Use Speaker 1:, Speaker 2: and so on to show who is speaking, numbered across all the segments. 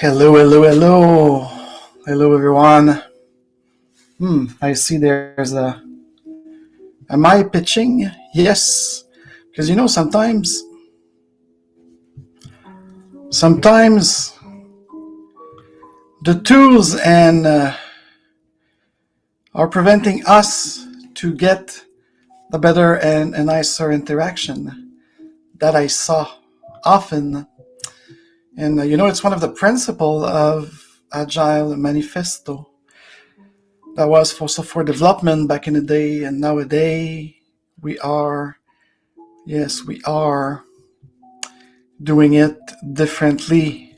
Speaker 1: Hello, hello, hello. Hello, everyone. I see there's a. Am I pitching? Yes. Because sometimes the tools and are preventing us to get the better and a nicer interaction that I saw often. And it's one of the principles of Agile Manifesto that was for software development back in the day, and nowadays we are doing it differently,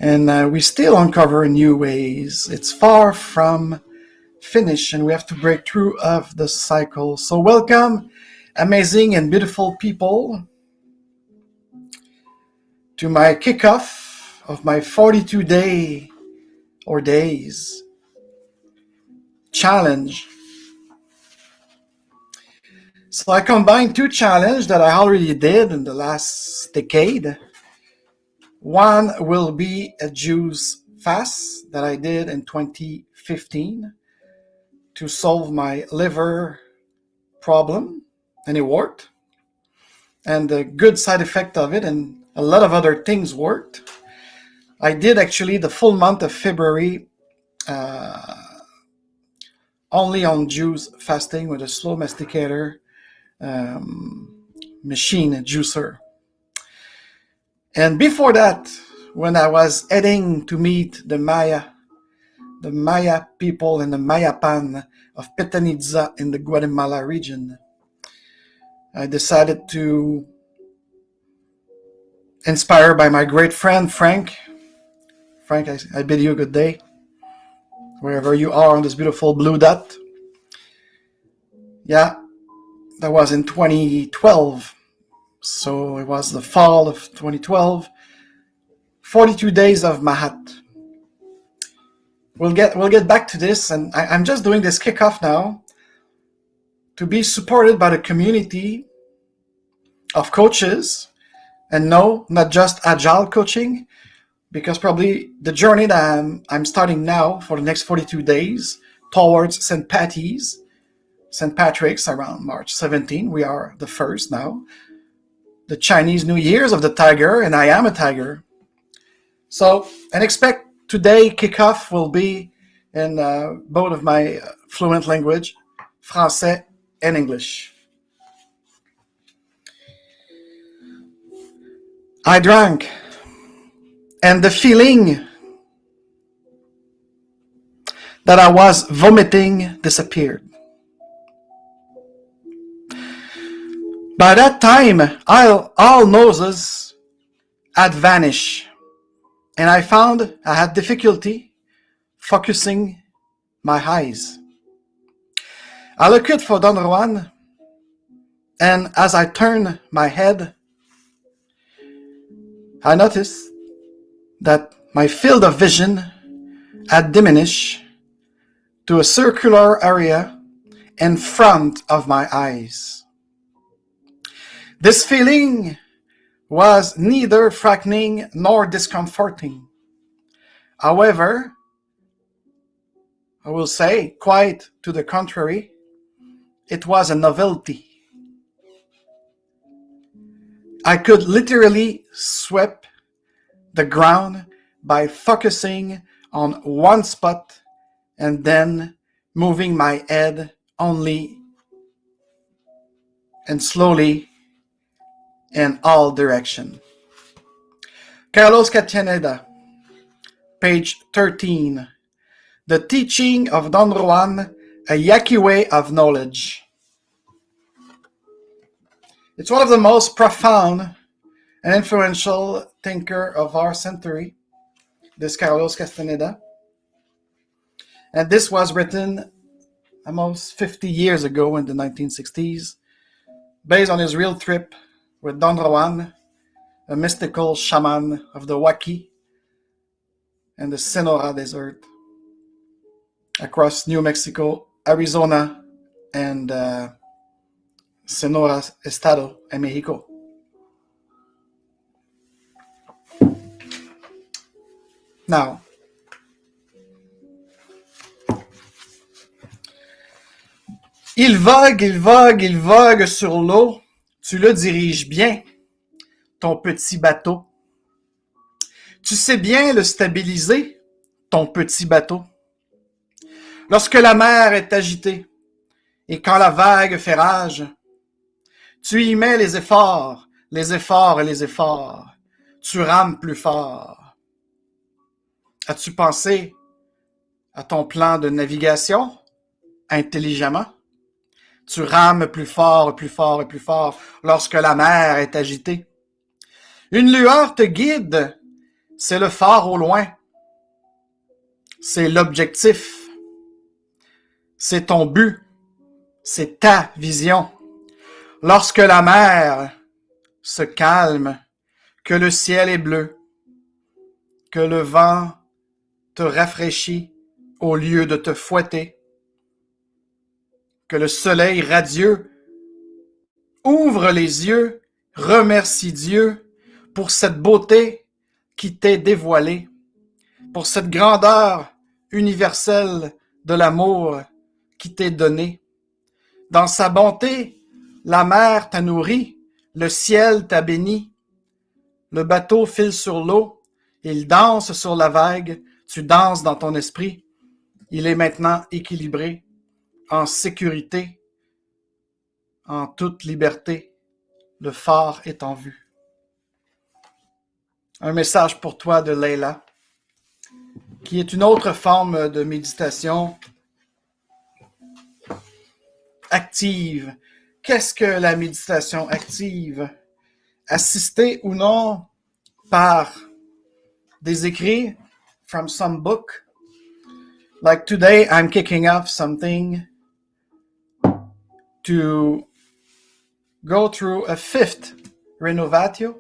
Speaker 1: and we still uncover new ways. It's far from finished, and we have to break through of the cycle. So welcome, amazing and beautiful people, to my kickoff of my 42 days challenge. So I combined two challenges that I already did in the last decade. One will be a juice fast that I did in 2015 to solve my liver problem, and it worked. And the good side effect of it, and a lot of other things worked. I did actually the full month of February only on juice fasting with a slow masticator machine juicer. And before that, when I was heading to meet the Maya people in the Mayapan of Petanitza in the Guatemala region, I decided to, inspired by my great friend Frank, I bid you a good day, wherever you are on this beautiful blue dot. Yeah, that was in 2012. So it was the fall of 2012. 42 days of Maat. We'll get back to this, and I'm just doing this kickoff now to be supported by the community of coaches, and no, not just agile coaching, because probably the journey that I'm starting now for the next 42 days towards St. Patrick's around March 17. We are the first now. The Chinese New Year's of the Tiger, and I am a tiger. So, and expect today kickoff will be in both of my fluent language, Français and English. I drank, and the feeling that I was vomiting disappeared. By that time, all noses had vanished, and I found I had difficulty focusing my eyes. I looked for Don Juan, and as I turned my head, I noticed that my field of vision had diminished to a circular area in front of my eyes. This feeling was neither frightening nor discomforting. However, I will say, quite to the contrary, it was a novelty. I could literally sweep the ground by focusing on one spot and then moving my head only and slowly in all directions. Carlos Castaneda, page 13. The teaching of Don Juan, a Yaqui way of knowledge. It's one of the most profound and influential thinker of our century, this Carlos Castaneda. And this was written almost 50 years ago in the 1960s, based on his real trip with Don Juan, a mystical shaman of the Waki and the Sonora Desert, across New Mexico, Arizona, and Sonora Estado en Mexico. Now, il vogue, il vogue, il vogue sur l'eau. Tu le diriges bien, ton petit bateau. Tu sais bien le stabiliser, ton petit bateau. Lorsque la mer est agitée et quand la vague fait rage, tu y mets les efforts, les efforts et les efforts. Tu rames plus fort. As-tu pensé à ton plan de navigation intelligemment? Tu rames plus fort, plus fort et plus fort lorsque la mer est agitée. Une lueur te guide, c'est le phare au loin. C'est l'objectif. C'est ton but. C'est ta vision. Lorsque la mer se calme, que le ciel est bleu, que le vent te rafraîchit au lieu de te fouetter, que le soleil radieux ouvre les yeux, remercie Dieu pour cette beauté qui t'est dévoilée, pour cette grandeur universelle de l'amour qui t'est donné. Dans sa bonté, la mer t'a nourri, le ciel t'a béni, le bateau file sur l'eau, il danse sur la vague, tu danses dans ton esprit, il est maintenant équilibré, en sécurité, en toute liberté, le phare est en vue. Un message pour toi de Leila, qui est une autre forme de méditation active. Qu'est-ce que la méditation active? Assistée ou non par des écrits from some book. Like today, I'm kicking off something to go through a 5th renovatio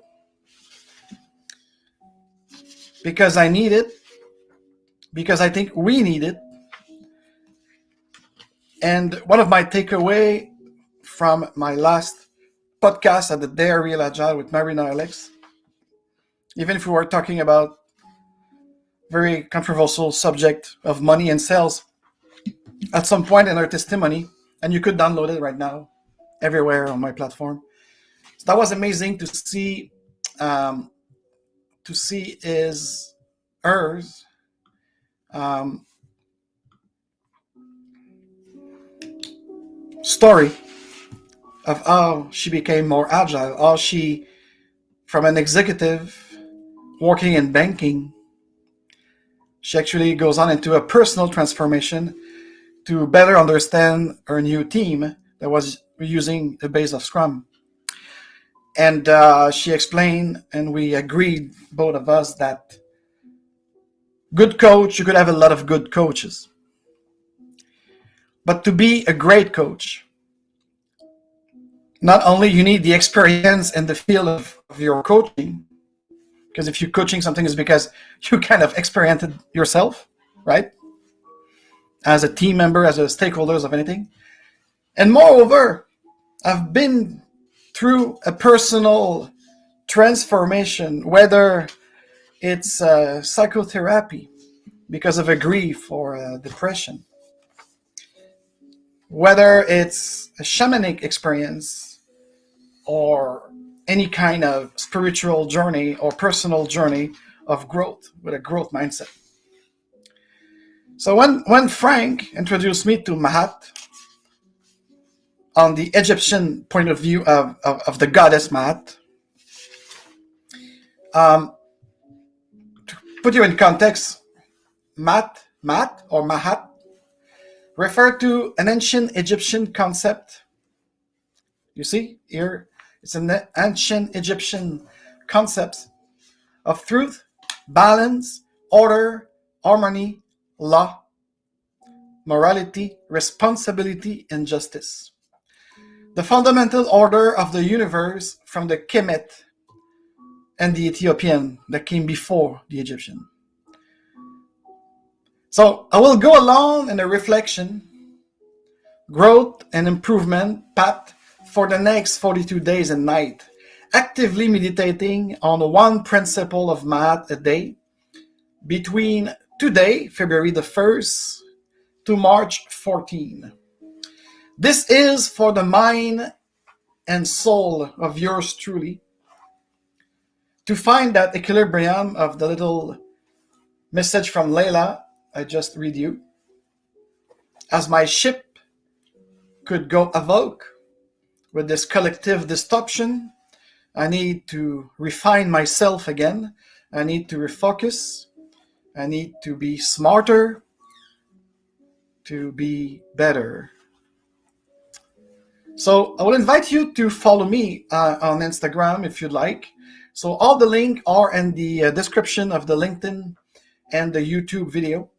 Speaker 1: because I need it, because I think we need it. And one of my takeaway from my last podcast at the Dare Real Agile with Marina Alex, even if we were talking about very controversial subject of money and sales, at some point in her testimony, and you could download it right now everywhere on my platform. So that was amazing to see hers story of how she became more agile, how she, from an executive working in banking, she actually goes on into a personal transformation to better understand her new team that was using the base of Scrum. And she explained, and we agreed, both of us, that good coach, you could have a lot of good coaches. But to be a great coach, not only you need the experience in the field of your coaching, because if you're coaching something, it's because you kind of experienced it yourself, right? As a team member, as a stakeholders of anything. And moreover, I've been through a personal transformation, whether it's psychotherapy because of a grief or a depression, whether it's a shamanic experience or any kind of spiritual journey or personal journey of growth with a growth mindset. So when Frank introduced me to Maat on the Egyptian point of view of the goddess Maat, to put you in context, Maat or Maat refer to an ancient Egyptian concept. You see here, it's an ancient Egyptian concept of truth, balance, order, harmony, law, morality, responsibility, and justice. The fundamental order of the universe from the Kemet and the Ethiopian that came before the Egyptian. So I will go along in a reflection, growth and improvement path for the next 42 days and night, actively meditating on one principle of Maat a day, between today, February the 1st, to March 14. This is for the mind and soul of yours truly, to find that equilibrium of the little message from Layla I just read you. As my ship could go avok with this collective disruption, I need to refine myself again. I need to refocus. I need to be smarter, to be better. So I will invite you to follow me on Instagram if you'd like. So all the links are in the description of the LinkedIn and the YouTube video.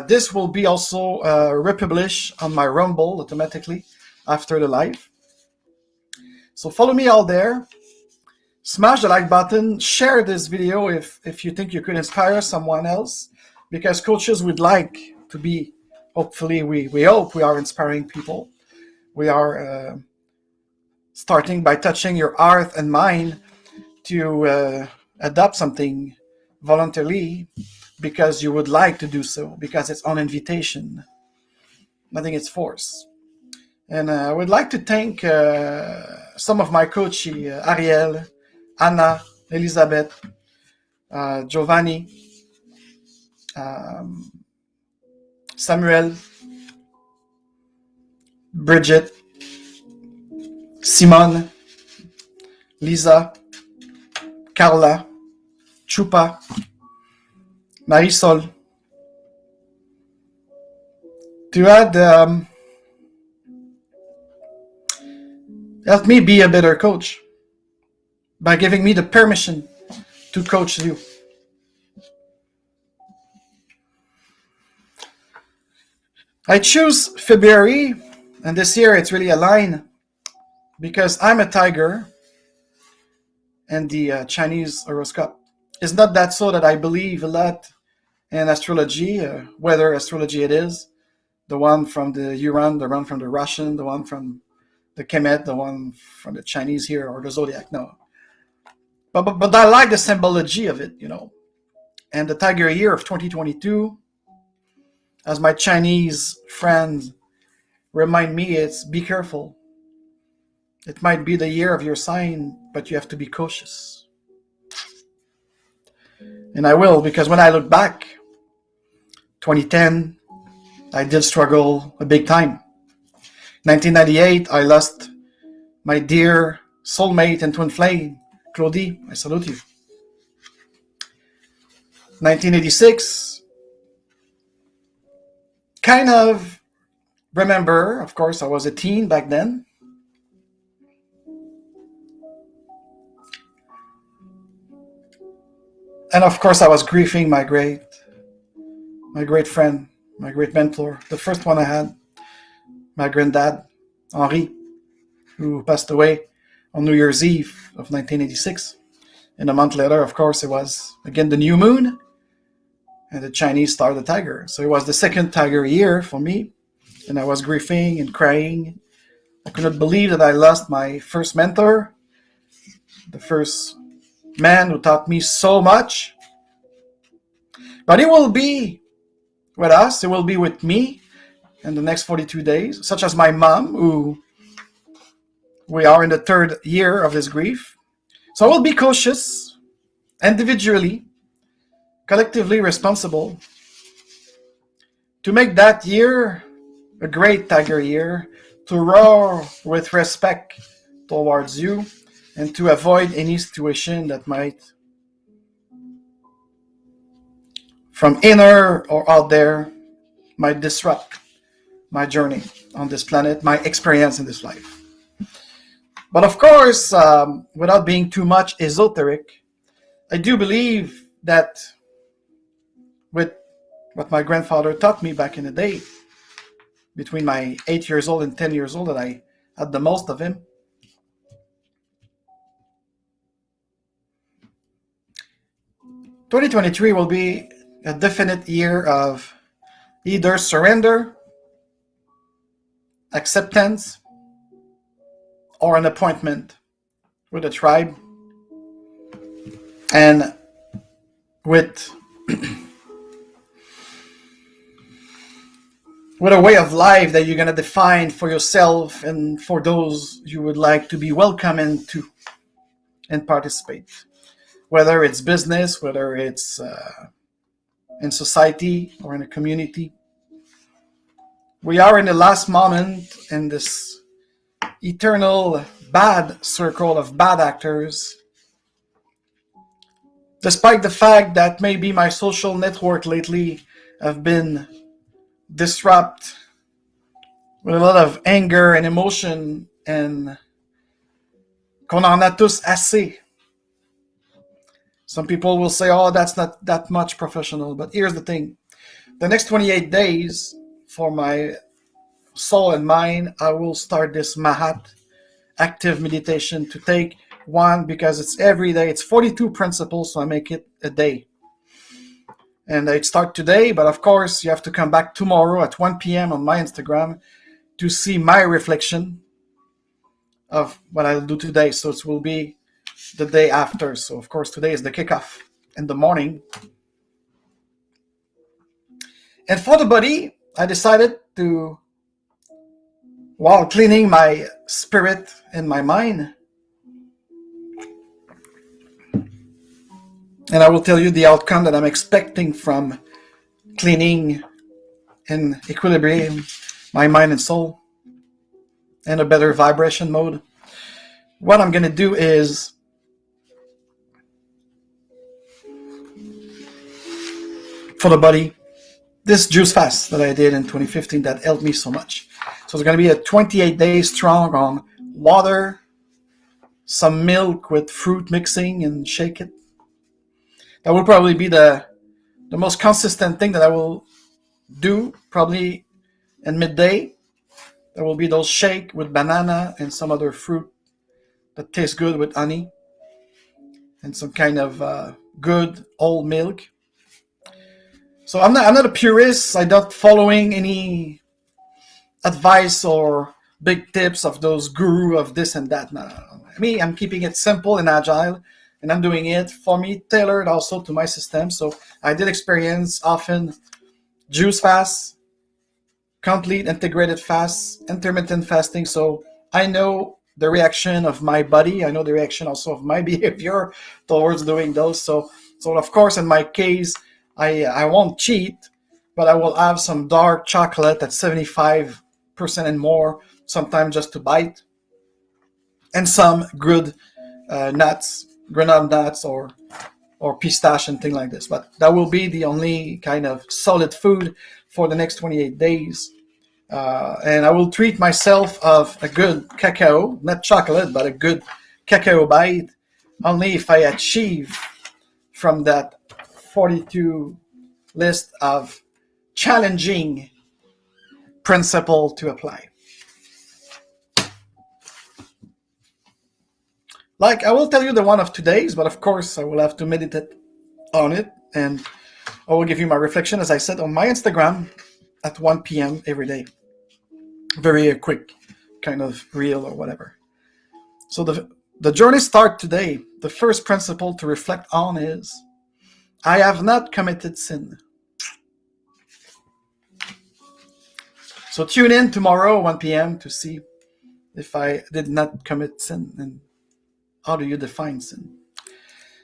Speaker 1: This will be also republished on my Rumble automatically after the live. So follow me all there. Smash the like button. Share this video if you think you could inspire someone else, because coaches would like to be, hopefully we hope we are inspiring people. We are starting by touching your heart and mind to adopt something voluntarily because you would like to do so, because it's on invitation. Nothing is forced. And I would like to thank some of my coaches, Ariel, Anna, Elizabeth, Giovanni, Samuel, Bridget, Simone, Lisa, Carla, Chupa, Marisol, to add, help me be a better coach by giving me the permission to coach you. I choose February, and this year it's really aligned because I'm a tiger, and the Chinese horoscope. It's not that so that I believe a lot in astrology, whether astrology it is, the one from the Uran, the one from the Russian, the one from the Kemet, the one from the Chinese here, or the zodiac. No. But I like the symbology of it, you know. And the tiger year of 2022, as my Chinese friends remind me, it's be careful. It might be the year of your sign, but you have to be cautious. And I will, because when I look back, 2010, I did struggle a big time. 1998, I lost my dear soulmate and twin flame, Claudie. I salute you. 1986, kind of remember, of course, I was a teen back then. And of course, I was grieving my great friend, my great mentor, the first one I had, my granddad, Henri, who passed away on New Year's Eve of 1986. And a month later, of course, it was again the new moon and the Chinese star, the tiger. So it was the second tiger year for me. And I was grieving and crying. I couldn't believe that I lost my first mentor, the first man who taught me so much. But he will be with us. He will be with me in the next 42 days, such as my mom, who we are in the third year of this grief. So I will be cautious, individually, collectively responsible, to make that year a great tiger year, to roar with respect towards you, and to avoid any situation that might, from inner or out there, might disrupt my journey on this planet, my experience in this life. But of course, without being too much esoteric, I do believe that with what my grandfather taught me back in the day, between my 8 years old and 10 years old, that I had the most of him. 2023 will be a definite year of either surrender, acceptance, or an appointment with a tribe and with with a way of life that you're going to define for yourself and for those you would like to be welcome into and participate. Whether it's business, whether it's in society or in a community. We are in the last moment in this eternal bad circle of bad actors. Despite the fact that maybe my social network lately have been disrupted with a lot of anger and emotion, and qu'on en a tous assez. Some people will say, oh, that's not that much professional. But here's the thing. The next 28 days for my soul and mind, I will start this Maat active meditation to take one, because it's every day. It's 42 principles, so I make it a day. And it starts today, but of course you have to come back tomorrow at 1 p.m. on my Instagram to see my reflection of what I'll do today. So it will be the day after. So of course today is the kickoff in the morning. And for the body, I decided to, while cleaning my spirit and my mind, and I will tell you the outcome that I'm expecting from cleaning and equilibrium my mind and soul in a better vibration mode. What I'm going to do is for the body, this juice fast that I did in 2015 that helped me so much. So it's going to be a 28 days strong on water, some milk with fruit mixing and shake it. That will probably be the most consistent thing that I will do, probably in midday. There will be those shake with banana and some other fruit that tastes good with honey and some kind of good old milk. So I'm not a purist. I'm not following any advice or big tips of those guru of this and that. No. Me, I'm keeping it simple and agile, and I'm doing it for me, tailored also to my system. So I did experience often juice fast, complete integrated fast, intermittent fasting. So I know the reaction of my body. I know the reaction also of my behavior towards doing those. So of course, in my case, I won't cheat, but I will have some dark chocolate at 75% and more, sometimes just to bite, and some good nuts, granola nuts or pistache and things like this. But that will be the only kind of solid food for the next 28 days. And I will treat myself of a good cacao, not chocolate, but a good cacao bite, only if I achieve from that 42 list of challenging principle to apply. Like, I will tell you the one of today's, but of course I will have to meditate on it, and I will give you my reflection, as I said, on my Instagram at 1 p.m. every day. Very quick kind of reel or whatever. So the journey starts today. The first principle to reflect on is, I have not committed sin. So tune in tomorrow, 1 p.m. to see if I did not commit sin and how do you define sin.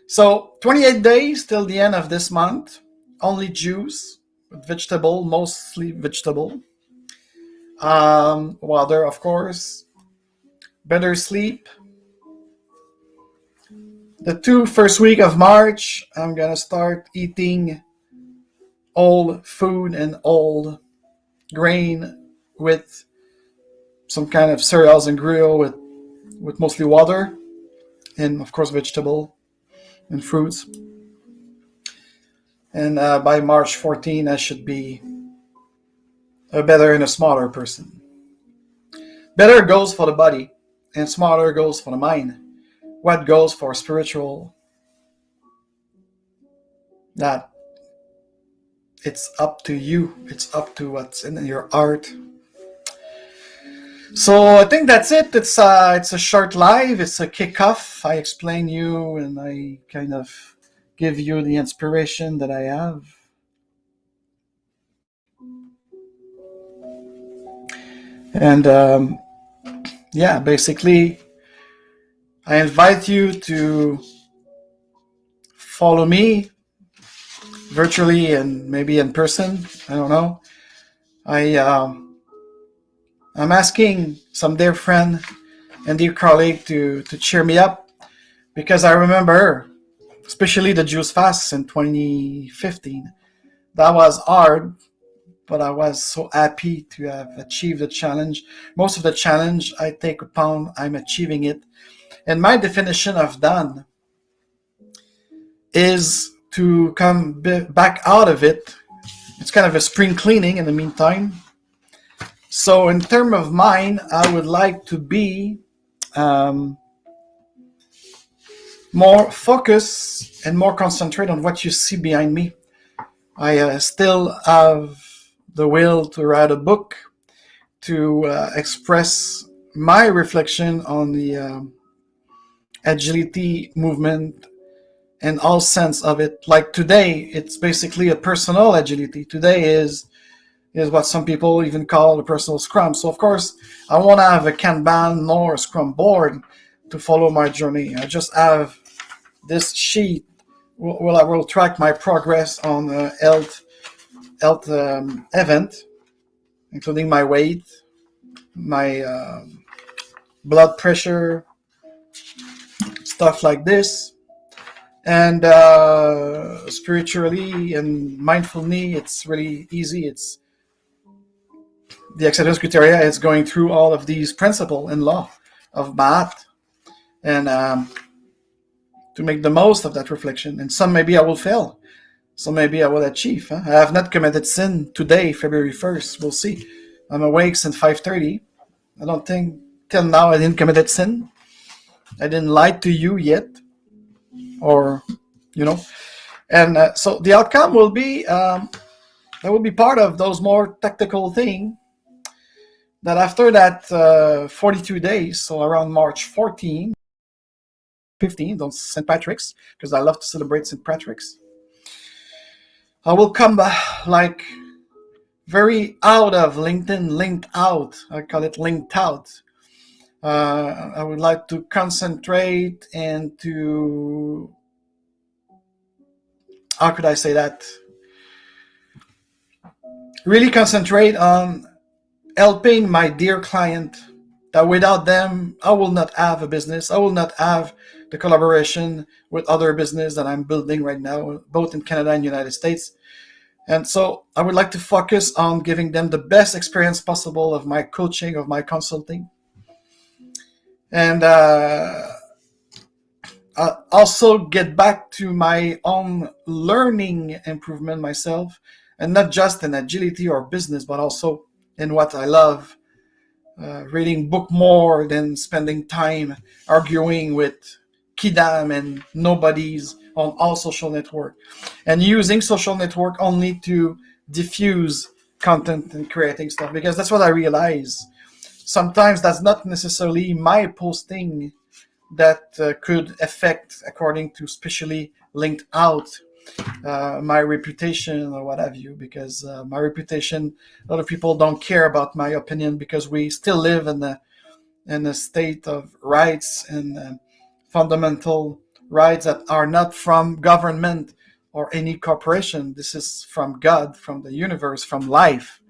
Speaker 1: So 28 days till the end of this month, only juice, with vegetable, mostly vegetable. Water, of course. Better sleep. The first week of March, I'm going to start eating old food and old grain with some kind of cereals and grill with mostly water and, of course, vegetable and fruits. And by March 14, I should be a better and a smaller person. Better goes for the body and smaller goes for the mind. What goes for spiritual? That it's up to you. It's up to what's in your heart. So I think that's it. It's a short live. It's a kickoff. I explain you and I kind of give you the inspiration that I have. And yeah, basically, I invite you to follow me virtually and maybe in person. I don't know. I'm asking some dear friend and dear colleague to cheer me up, because I remember, especially the Juice Fast in 2015, that was hard, but I was so happy to have achieved the challenge. Most of the challenge I take upon, I'm achieving it. And my definition of done is to come back out of it. It's kind of a spring cleaning in the meantime. So in terms of mine, I would like to be more focused and more concentrate on what you see behind me. I still have the will to write a book, to express my reflection on the agility movement and all sense of it. Like today, it's basically a personal agility. Today is what some people even call a personal scrum. So of course, I won't have a Kanban nor a Scrum board to follow my journey. I just have this sheet. I will track my progress on the health event, including my weight, my blood pressure, stuff like this. And spiritually and mindfully, it's really easy. It's the acceptance criteria is going through all of these principles and law of Maat, and to make the most of that reflection. And some maybe I will fail, some maybe I will achieve. I have not committed sin today, February 1st. We'll see. I'm awake since 5:30. I don't think till now I didn't commit sin. I didn't lie to you yet, or and so the outcome will be that will be part of those more tactical things. That after that 42 days, so around March 14, 15, on St. Patrick's, because I love to celebrate St. Patrick's, I will come like very out of LinkedIn, linked out. I call it linked out. I would like to concentrate and to, how could I say that? Really concentrate on helping my dear client, that without them, I will not have a business. I will not have the collaboration with other business that I'm building right now, both in Canada and United States. And so I would like to focus on giving them the best experience possible of my coaching, of my consulting. And also get back to my own learning improvement myself, and not just in agility or business, but also in what I love, reading book more than spending time arguing with kidam and nobodies on all social network, and using social network only to diffuse content and creating stuff, because that's what I realize. Sometimes that's not necessarily my posting that could affect, according to specially linked out, my reputation or what have you, because my reputation, a lot of people don't care about my opinion, because we still live in a state of rights and fundamental rights that are not from government or any corporation. This is from God, from the universe, from life,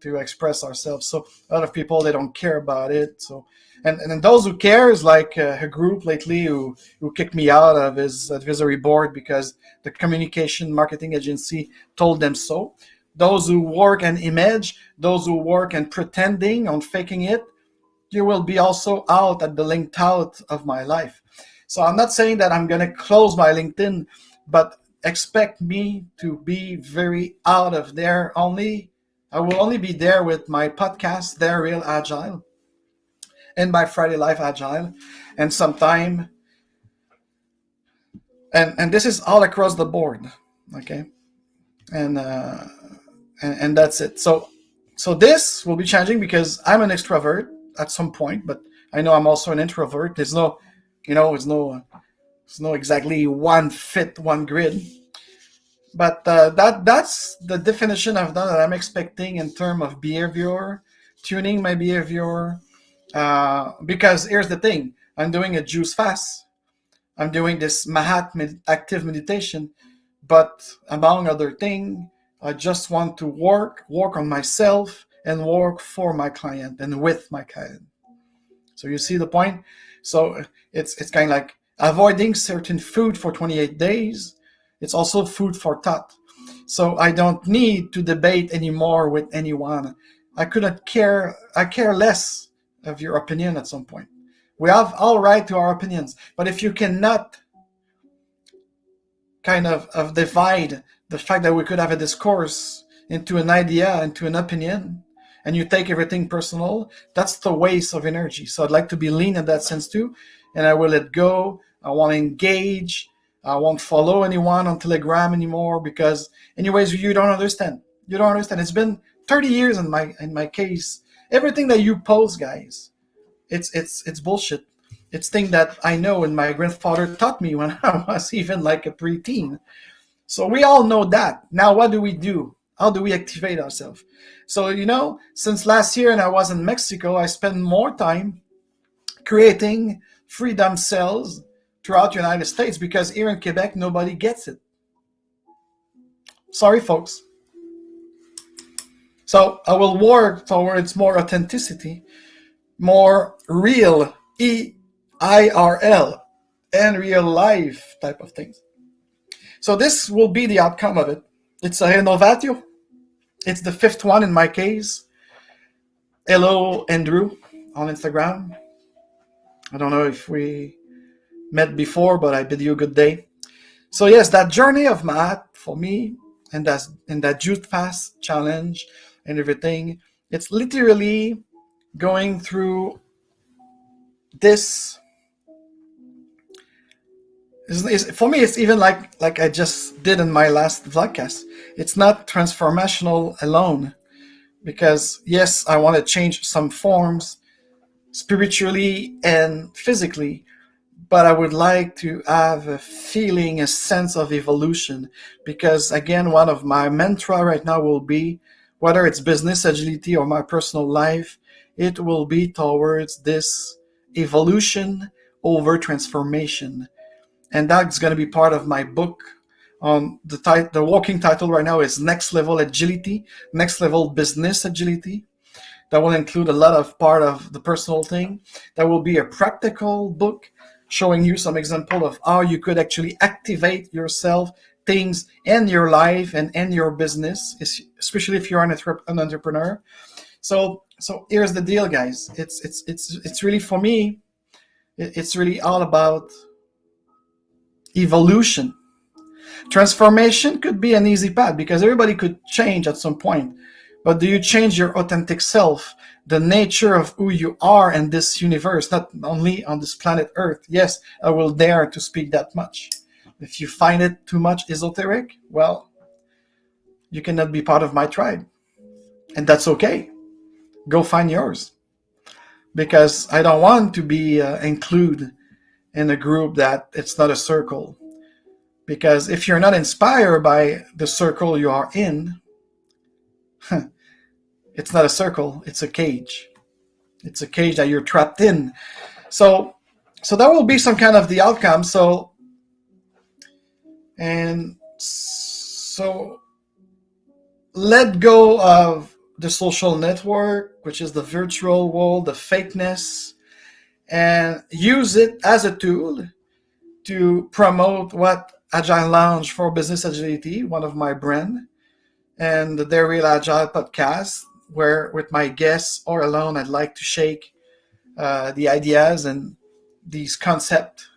Speaker 1: to express ourselves. So a lot of people, they don't care about it. So and those who cares, like a group lately who kicked me out of his advisory board because the communication marketing agency told them so. Those who work in image, those who work in pretending, on faking it, you will be also out at the linked out of my life. So I'm not saying that I'm going to close my LinkedIn, but expect me to be very out of there only. I will only be there with my podcast, They're Real Agile, and my Friday Life Agile, and sometime, and this is all across the board, okay, and that's it. So this will be changing, because I'm an extrovert at some point, but I know I'm also an introvert. There's no, there's no exactly one fit, one grid. But that's the definition of that I'm expecting in terms of behavior, tuning my behavior. Because here's the thing, I'm doing a juice fast. I'm doing this Maat active meditation, but among other things, I just want to work on myself and work for my client and with my client. So you see the point? So it's kind of like avoiding certain food for 28 days. It's also food for thought. So I don't need to debate anymore with anyone. I care less of your opinion at some point. We have all right to our opinions, but if you cannot kind of divide the fact that we could have a discourse into an idea, into an opinion, and you take everything personal, that's the waste of energy. So I'd like to be lean in that sense too, and I will let go. I won't engage. I won't follow anyone on Telegram anymore because, anyways, you don't understand. You don't understand. It's been 30 years in my case. Everything that you post, guys, it's bullshit. It's things that I know and my grandfather taught me when I was even like a preteen. So we all know that. Now what do? How do we activate ourselves? So, since last year and I was in Mexico, I spent more time creating freedom cells throughout the United States because here in Quebec, nobody gets it. Sorry, folks. So I will work towards more authenticity, more real, EIRL, and real life type of things. So this will be the outcome of it. It's a renovatio. It's the 5th one in my case. Hello, Andrew, on Instagram. I don't know if we met before, but I bid you a good day. So yes, that journey of Maat for me, and that Juice Fast challenge and everything, it's literally going through this. For me, it's even like I just did in my last vlogcast. It's not transformational alone, because yes, I want to change some forms spiritually and physically, but I would like to have a feeling, a sense of evolution, because again, one of my mantra right now will be, whether it's business agility or my personal life, it will be towards this evolution over transformation. And that's going to be part of my book. The working title right now is Next Level Agility, Next Level Business Agility. That will include a lot of part of the personal thing. That will be a practical book showing you some example of how you could actually activate yourself, things in your life and in your business, especially if you're an entrepreneur. So here's the deal, guys. It's really, for me, it's really all about evolution. Transformation could be an easy path because everybody could change at some point. But do you change your authentic self, the nature of who you are in this universe, not only on this planet Earth? Yes, I will dare to speak that much. If you find it too much esoteric, well, you cannot be part of my tribe. And that's okay. Go find yours. Because I don't want to be included in a group that it's not a circle. Because if you're not inspired by the circle you are in, it's not a circle, it's a cage. It's a cage that you're trapped in. So that will be some kind of the outcome. So let go of the social network, which is the virtual world, the fakeness, and use it as a tool to promote what Agile Lounge for Business Agility, one of my brand, and the Real Agile podcast, where with my guests or alone, I'd like to shake the ideas and these concepts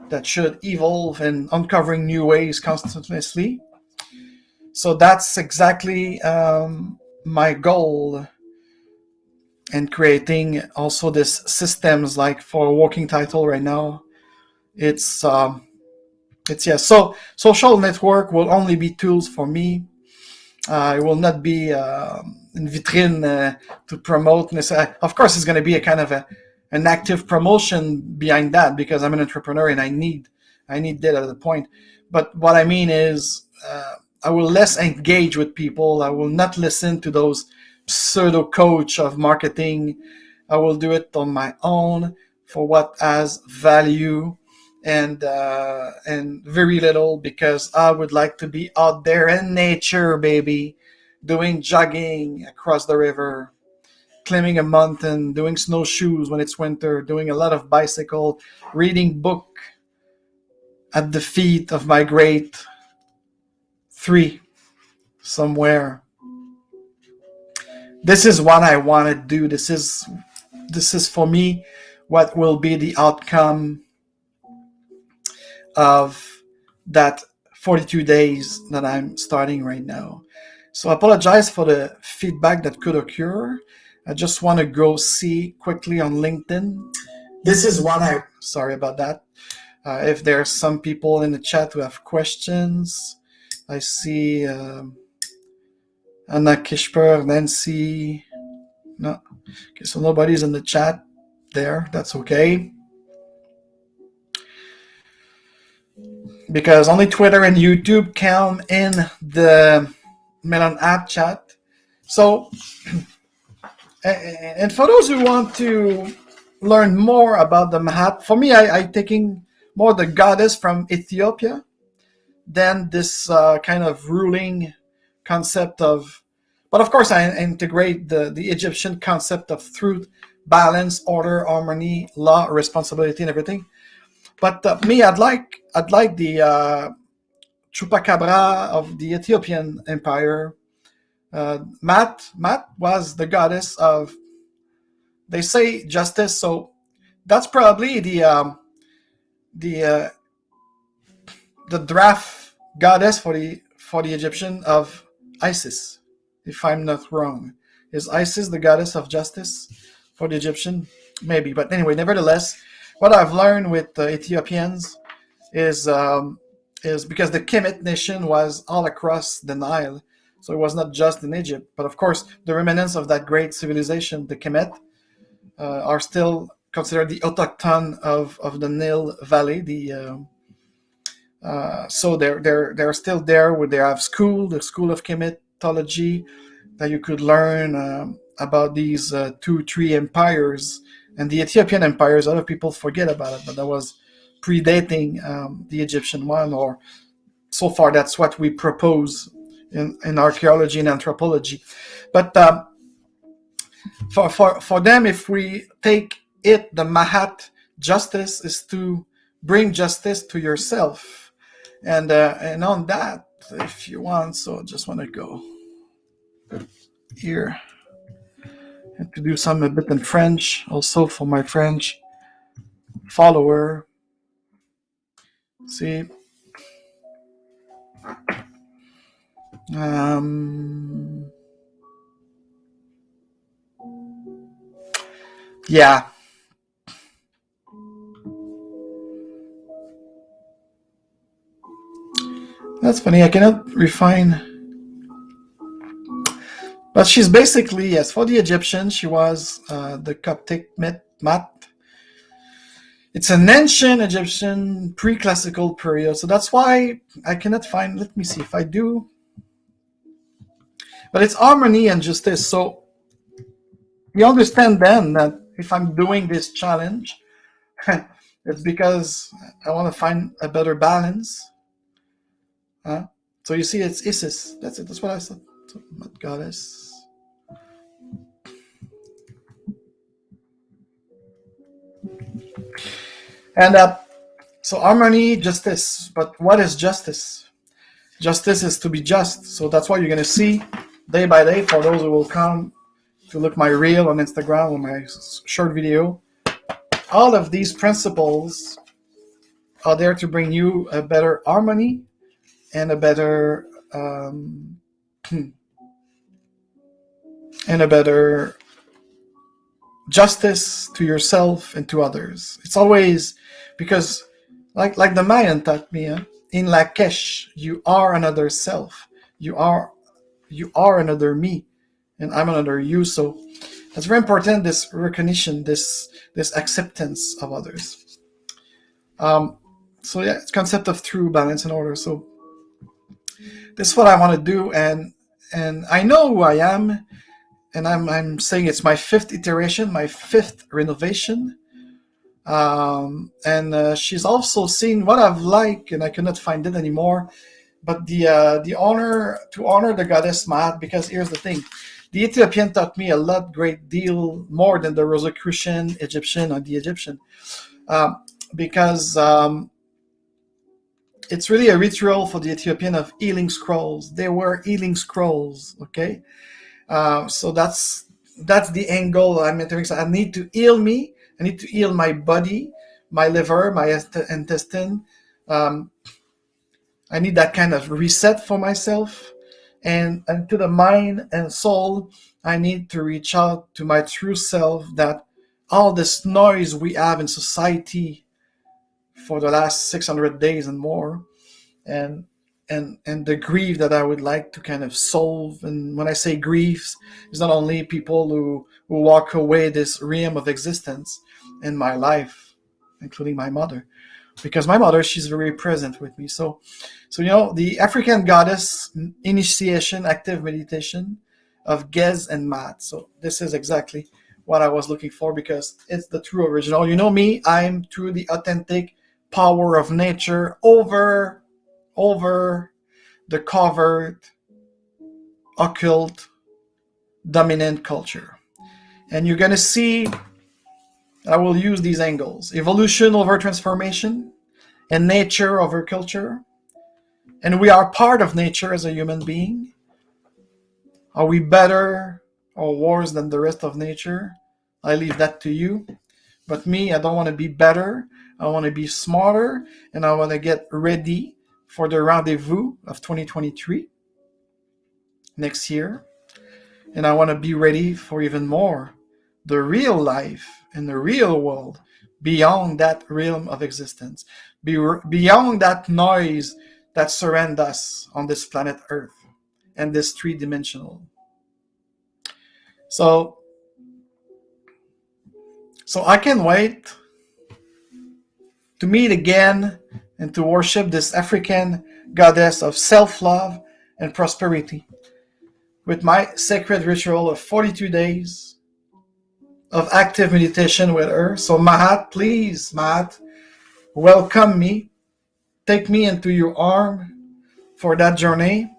Speaker 1: that should evolve and uncovering new ways continuously. So that's exactly my goal, and creating also this systems like for a working title right now. It's yes. So social network will only be tools for me. It will not be in vitrine to promote. Of course, it's going to be a kind of an active promotion behind that because I'm an entrepreneur and I need that at the point. But what I mean is, I will less engage with people. I will not listen to those pseudo coach of marketing. I will do it on my own for what has value, and very little because I would like to be out there in nature, baby, doing jogging across the river, climbing a mountain, doing snowshoes when it's winter, doing a lot of bicycle, reading book at the feet of my great three somewhere. This is what I want to do. This is for me what will be the outcome of that 42 days that I'm starting right now. So I apologize for the feedback that could occur. I just want to go see quickly on LinkedIn. This is what I... Sorry about that. If there's some people in the chat who have questions. I see Anna Kishper, Nancy. No. Okay, so nobody's in the chat there. That's okay. Because only Twitter and YouTube count in the Maat chat. So, and for those who want to learn more about the Maat, for me, I taking more the goddess from Ethiopia than this kind of ruling concept of, but of course I integrate the Egyptian concept of truth, balance, order, harmony, law, responsibility, and everything. But me, I'd like the chupacabra of the Ethiopian empire. Maat was the goddess of, they say, justice. So that's probably the draft goddess for the Egyptian of Isis, if I'm not wrong. Is Isis the goddess of justice for the Egyptian? Maybe, but anyway, nevertheless, what I've learned with the Ethiopians is because the Kemet nation was all across the Nile, so it was not just in Egypt. But of course, the remnants of that great civilization, the Kemet, are still considered the autochthon of the Nile Valley. So they're still there, where they have the school of Kemetology, that you could learn about these 2-3 empires. And the Ethiopian empires, a lot of people forget about it, but that was predating the Egyptian one, or so far that's what we propose in archaeology and anthropology. But for them, if we take it, the Maat, justice is to bring justice to yourself. And on that, if you want, so I just want to go here and to do some a bit in French, also for my French follower. See, yeah. That's funny. I cannot refine. But she's basically, yes, for the Egyptians, she was the Coptic Maat. It's an ancient Egyptian pre-classical period. So that's why I cannot find, let me see if I do. But it's harmony and justice. So you understand then that if I'm doing this challenge, it's because I want to find a better balance. So you see, it's Isis. That's it. That's what I said. So, goddess. And so harmony, justice. But what is justice? Justice is to be just. So that's what you're going to see day by day for those who will come to look my reel on Instagram or my short video. All of these principles are there to bring you a better harmony and a better justice to yourself and to others. It's always because, like the Mayan taught me, in Lakesh, you are another self. You are another me, and I'm another you. So that's very important. This recognition, this acceptance of others. So yeah, it's concept of true balance and order. So this is what I want to do, and I know who I am. and I'm saying it's my fifth iteration, my fifth renovation. And she's also seen what I've liked, and I cannot find it anymore. But the honor to honor the goddess Maat, because here's the thing, the Ethiopian taught me a great deal more than the Rosicrucian Egyptian or the Egyptian, because it's really a ritual for the Ethiopian of healing scrolls. They were healing scrolls, okay? So that's the angle I'm entering. So I need to heal me. I need to heal my body, my liver, my intestine. I need that kind of reset for myself. And to the mind and soul, I need to reach out to my true self, that all this noise we have in society for the last 600 days and more, and the grief that I would like to kind of solve. And when I say griefs, it's not only people who walk away this realm of existence in my life, including my mother, because my mother, she's very present with me. So the African goddess initiation, active meditation of Gez and Maat. So this is exactly what I was looking for, because it's the true original. You know me, I'm through the authentic power of nature over the covert, occult, dominant culture. And you're going to see I will use these angles: evolution over transformation, and nature over culture. And we are part of nature as a human being. Are we better or worse than the rest of nature? I leave that to you. But me, I don't want to be better. I want to be smarter, and I want to get ready for the rendezvous of 2023 next year. And I want to be ready for even more, the real life in the real world, beyond that realm of existence, beyond that noise that surrounds us on this planet Earth and this three-dimensional. So I can't wait to meet again and to worship this African goddess of self-love and prosperity with my sacred ritual of 42 days of active meditation with her. So Maat, please, Maat, welcome me. Take me into your arm for that journey.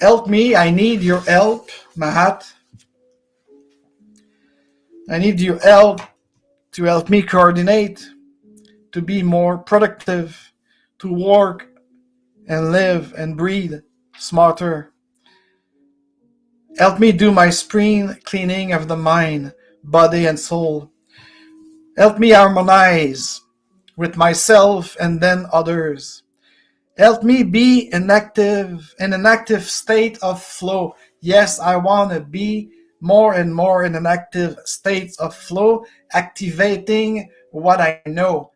Speaker 1: Help me. I need your help, Maat. I need your help to help me coordinate, to be more productive, to work and live and breathe smarter. Help me do my spring cleaning of the mind, body, and soul. Help me harmonize with myself and then others. Help me be in an active state of flow. Yes, I want to be more and more in an active state of flow, activating what I know.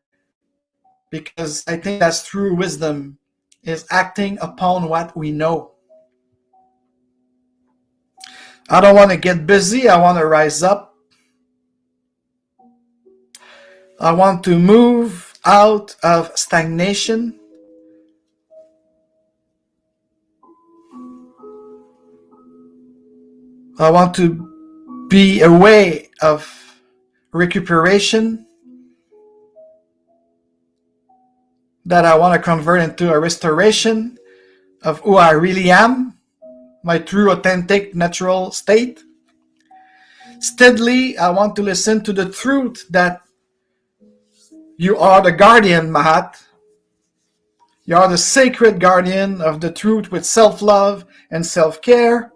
Speaker 1: Because I think that's true wisdom, is acting upon what we know. I don't want to get busy. I want to rise up. I want to move out of stagnation. I want to be a way of recuperation that I want to convert into a restoration of who I really am, my true, authentic, natural state. Steadily, I want to listen to the truth that you are the guardian, Maat. You are the sacred guardian of the truth with self-love and self-care.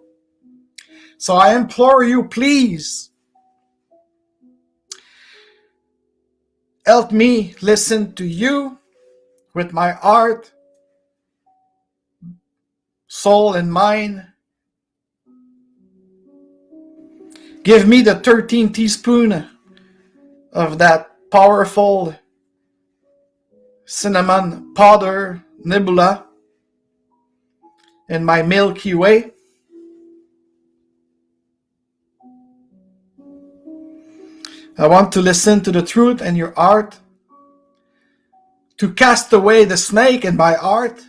Speaker 1: So I implore you, please, help me listen to you with my heart, soul, and mind. Give me the 13 teaspoons of that powerful cinnamon powder nebula in my Milky Way. I want to listen to the truth in your heart, to cast away the snake in my heart.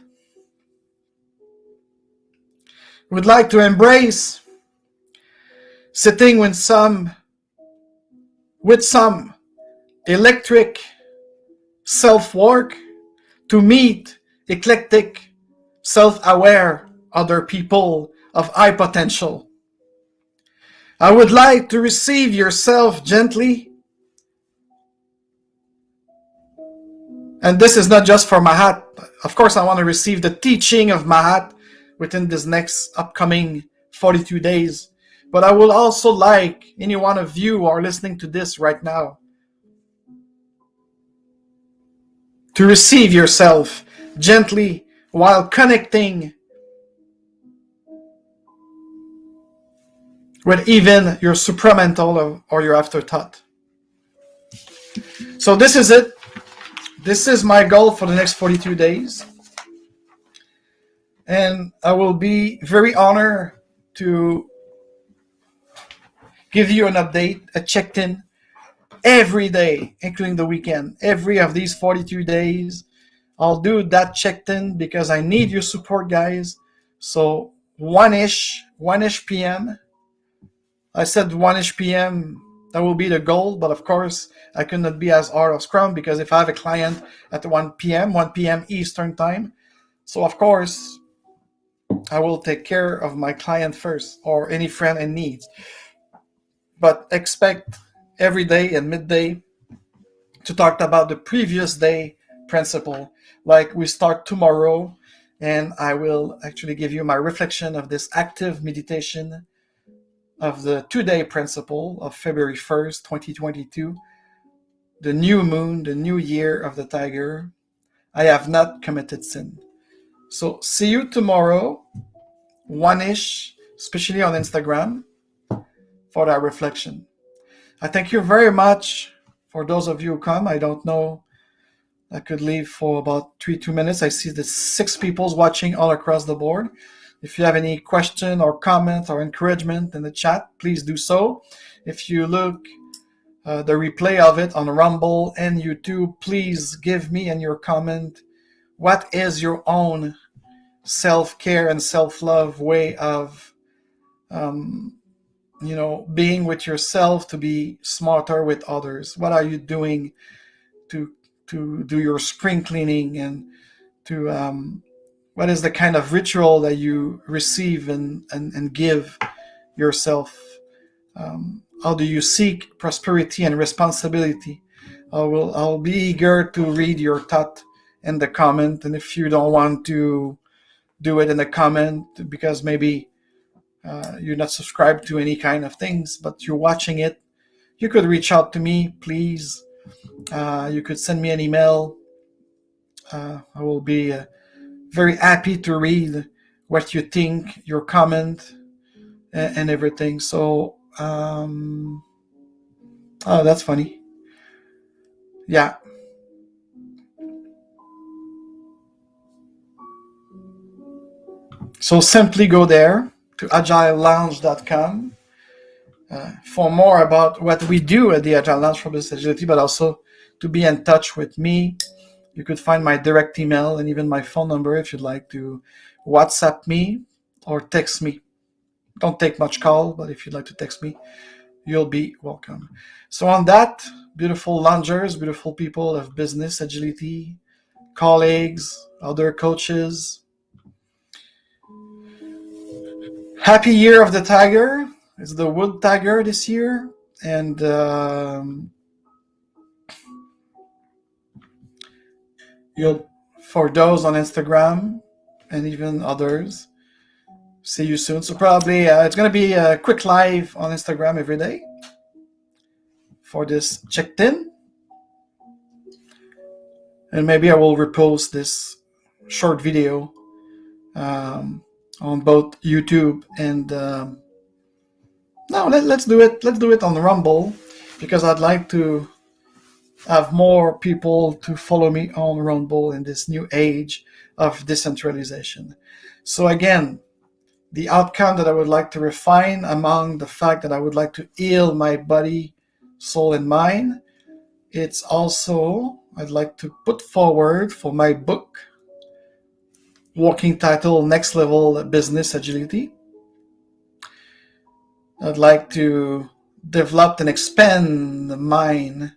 Speaker 1: Would like to embrace sitting with some electric self-work to meet eclectic, self-aware other people of high potential. I would like to receive yourself gently. And this is not just for Maat. Of course, I want to receive the teaching of Maat within this next upcoming 42 days. But I would also like any one of you who are listening to this right now to receive yourself gently while connecting with even your supramental or your afterthought. So this is it. This is my goal for the next 42 days. And I will be very honored to give you an update, a check-in every day, including the weekend. Every of these 42 days, I'll do that check-in because I need your support, guys. So 1-ish p.m. I said 1-ish p.m. That will be the goal, but of course, I could not be as hard of Scrum because if I have a client at 1 p.m. Eastern time, so of course, I will take care of my client first or any friend in need. But expect every day and midday to talk about the previous day principle. Like we start tomorrow, and I will actually give you my reflection of this active meditation of the 2-day principle of February 1st, 2022, the new moon, the new year of the tiger. I have not committed sin. So see you tomorrow, 1-ish, especially on Instagram, for that reflection. I thank you very much for those of you who come. I don't know. I could leave for about 2 minutes. I see the 6 people watching all across the board. If you have any question or comment or encouragement in the chat, please do so. If you look the replay of it on Rumble and YouTube, please give me in your comment what is your own self-care and self-love way of being with yourself to be smarter with others. What are you doing to do your spring cleaning, and to what is the kind of ritual that you receive and give yourself? How do you seek prosperity and responsibility? I'll be eager to read your thought in the comment, and if you don't want to do it in the comment because maybe you're not subscribed to any kind of things, but you're watching it, you could reach out to me, please. You could send me an email. I will be very happy to read what you think, your comment, and everything. So, oh, that's funny. Yeah. So simply go there to agilelounge.com for more about what we do at the Agile Lounge for Business Agility, but also to be in touch with me. You could find my direct email and even my phone number if you'd like to WhatsApp me or text me. Don't take much call, but if you'd like to text me, you'll be welcome. So on that, beautiful loungers, beautiful people of business agility, colleagues, other coaches, happy year of the tiger. It's the wood tiger this year, and for those on Instagram and even others, see you soon. So probably it's going to be a quick live on Instagram every day for this checked in, and maybe I will repost this short video on both YouTube and no, let's do it. Let's do it on Rumble because I'd like to have more people to follow me on Rumble in this new age of decentralization. So again, the outcome that I would like to refine among the fact that I would like to heal my body, soul, and mind, it's also I'd like to put forward for my book, working title, Next Level Business Agility. I'd like to develop and expand the mind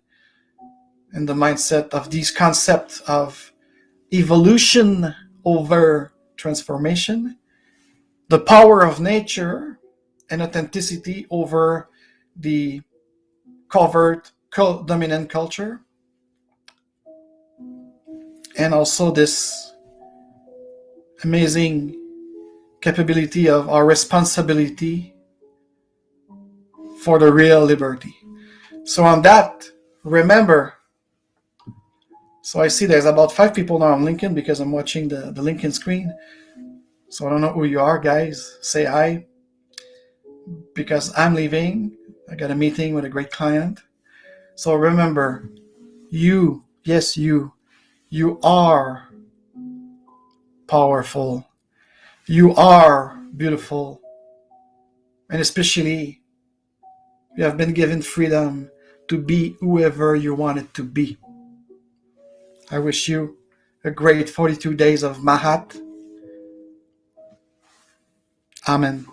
Speaker 1: and the mindset of these concepts of evolution over transformation, the power of nature and authenticity over the covert dominant culture, and also this amazing capability of our responsibility for the real liberty. So on that, remember, so I see there's about 5 people now on LinkedIn because I'm watching the LinkedIn screen. So I don't know who you are, guys. Say hi, because I'm leaving. I got a meeting with a great client. So remember, you, yes, you are powerful. You are beautiful. And especially, you have been given freedom to be whoever you wanted to be. I wish you a great 42 days of Maat. Amen.